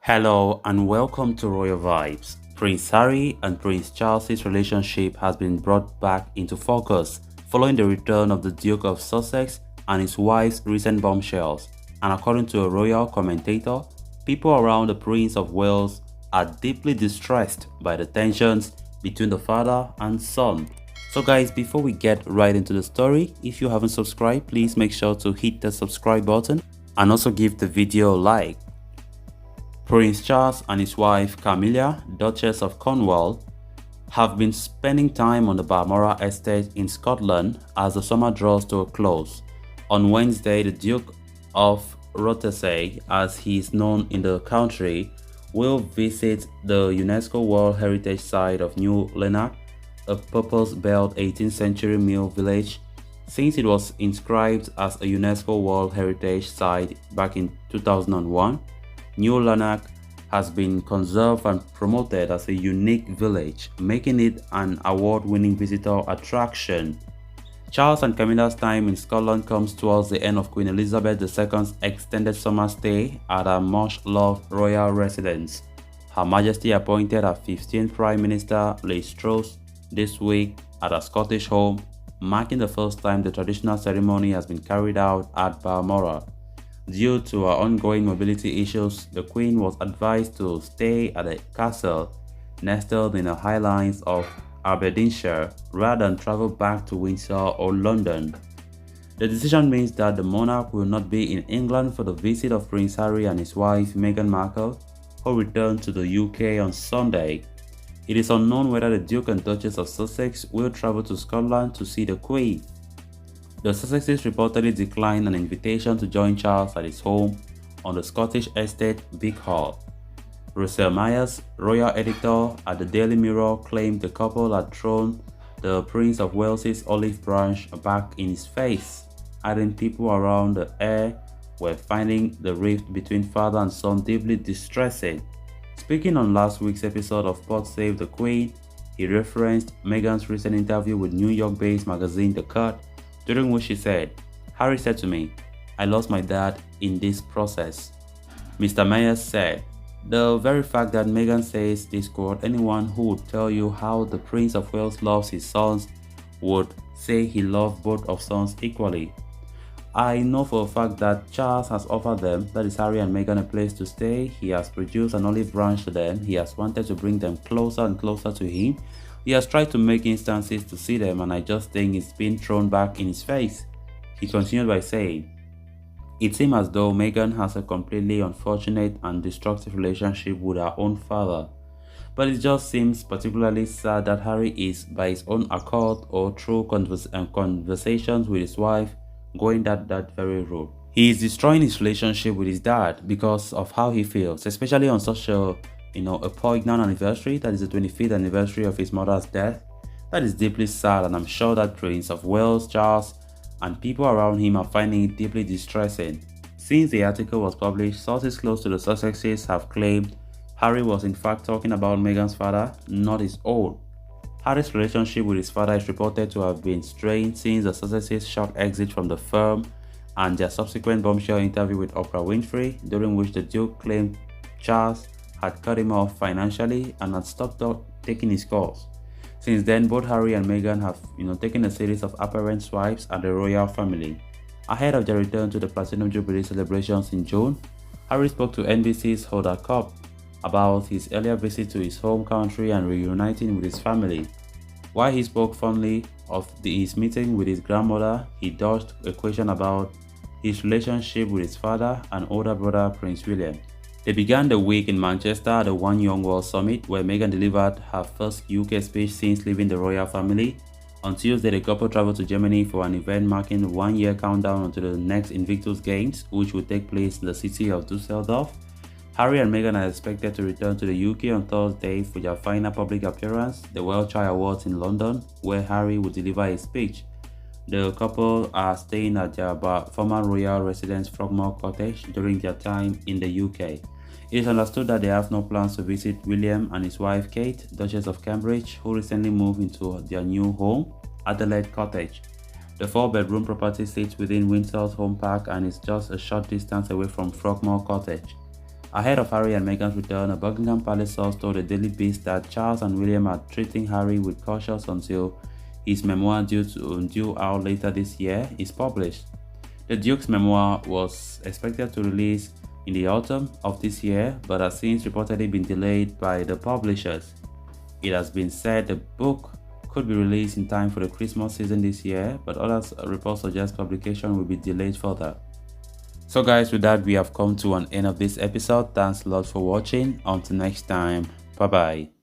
Hello and welcome to Royal Vibes. Prince Harry and Prince Charles's relationship has been brought back into focus following the return of the Duke of Sussex and his wife's recent bombshells. And according to a royal commentator, people around the Prince of Wales are deeply distressed by the tensions between the father and son. So guys, before we get right into the story, if you haven't subscribed, please make sure to hit the subscribe button and also give the video a like. Prince Charles and his wife Camilla, Duchess of Cornwall, have been spending time on the Balmoral estate in Scotland as the summer draws to a close. On Wednesday, the Duke of Rothesay, as he is known in the country, will visit the UNESCO World Heritage Site of New Lanark, a purpose-built 18th century mill village. Since it was inscribed as a UNESCO World Heritage Site back in 2001, New Lanark has been conserved and promoted as a unique village, making it an award-winning visitor attraction. Charles and Camilla's time in Scotland comes towards the end of Queen Elizabeth II's extended summer stay at her much-loved royal residence. Her Majesty appointed her 15th Prime Minister Liz Truss this week at her Scottish home, marking the first time the traditional ceremony has been carried out at Balmoral. Due to her ongoing mobility issues, the Queen was advised to stay at a castle nestled in the highlands of Aberdeenshire rather than travel back to Windsor or London. The decision means that the monarch will not be in England for the visit of Prince Harry and his wife Meghan Markle, who return to the UK on Sunday. It is unknown whether the Duke and Duchess of Sussex will travel to Scotland to see the Queen. The Sussexes reportedly declined an invitation to join Charles at his home on the Scottish estate Big Hall. Russell Myers, royal editor at the Daily Mirror, claimed the couple had thrown the Prince of Wales's olive branch back in his face, adding people around the heir were finding the rift between father and son deeply distressing. Speaking on last week's episode of Pod Save the Queen, he referenced Meghan's recent interview with New York-based magazine The Cut, during which she said, "Harry said to me, I lost my dad in this process." Mr. Myers said, "The very fact that Meghan says this quote, anyone who would tell you how the Prince of Wales loves his sons would say he loved both of sons equally. I know for a fact that Charles has offered them, that is Harry and Meghan, a place to stay. He has produced an olive branch to them. He has wanted to bring them closer and closer to him. He has tried to make instances to see them, and I just think it's been thrown back in his face." He continued by saying, "It seems as though Meghan has a completely unfortunate and destructive relationship with her own father. But it just seems particularly sad that Harry is, by his own accord or through conversations with his wife, going that very route. He is destroying his relationship with his dad because of how he feels, especially on such a poignant anniversary, that is the 25th anniversary of his mother's death. That is deeply sad, and I'm sure that Prince of Wales, Charles, and people around him are finding it deeply distressing." Since the article was published, sources close to the Sussexes have claimed Harry was in fact talking about Meghan's father, not his own. Harry's relationship with his father is reported to have been strained since the Sussexes' shocked exit from the firm and their subsequent bombshell interview with Oprah Winfrey, during which the Duke claimed Charles had cut him off financially and had stopped taking his calls. Since then, both Harry and Meghan have taken a series of apparent swipes at the royal family. Ahead of their return to the Platinum Jubilee celebrations in June, Harry spoke to NBC's Hoda Kotb about his earlier visit to his home country and reuniting with his family. While he spoke fondly of his meeting with his grandmother, he dodged a question about his relationship with his father and older brother Prince William. They began the week in Manchester at the One Young World Summit, where Meghan delivered her first UK speech since leaving the royal family. On Tuesday, the couple traveled to Germany for an event marking the one-year countdown until the next Invictus Games, which will take place in the city of Dusseldorf. Harry and Meghan are expected to return to the UK on Thursday for their final public appearance, the World Child Awards in London, where Harry will deliver a speech. The couple are staying at their former royal residence Frogmore Cottage during their time in the UK. It is understood that they have no plans to visit William and his wife Kate, Duchess of Cambridge, who recently moved into their new home, Adelaide Cottage. The 4-bedroom property sits within Windsor's home park and is just a short distance away from Frogmore Cottage. Ahead of Harry and Meghan's return, a Buckingham Palace source told the Daily Beast that Charles and William are treating Harry with caution until his memoir due out later this year is published. The Duke's memoir was expected to release in the autumn of this year, but has since reportedly been delayed by the publishers. It has been said the book could be released in time for the Christmas season this year, but other reports suggest publication will be delayed further. So guys, with that we have come to an end of this episode. Thanks a lot for watching. Until next time, bye bye.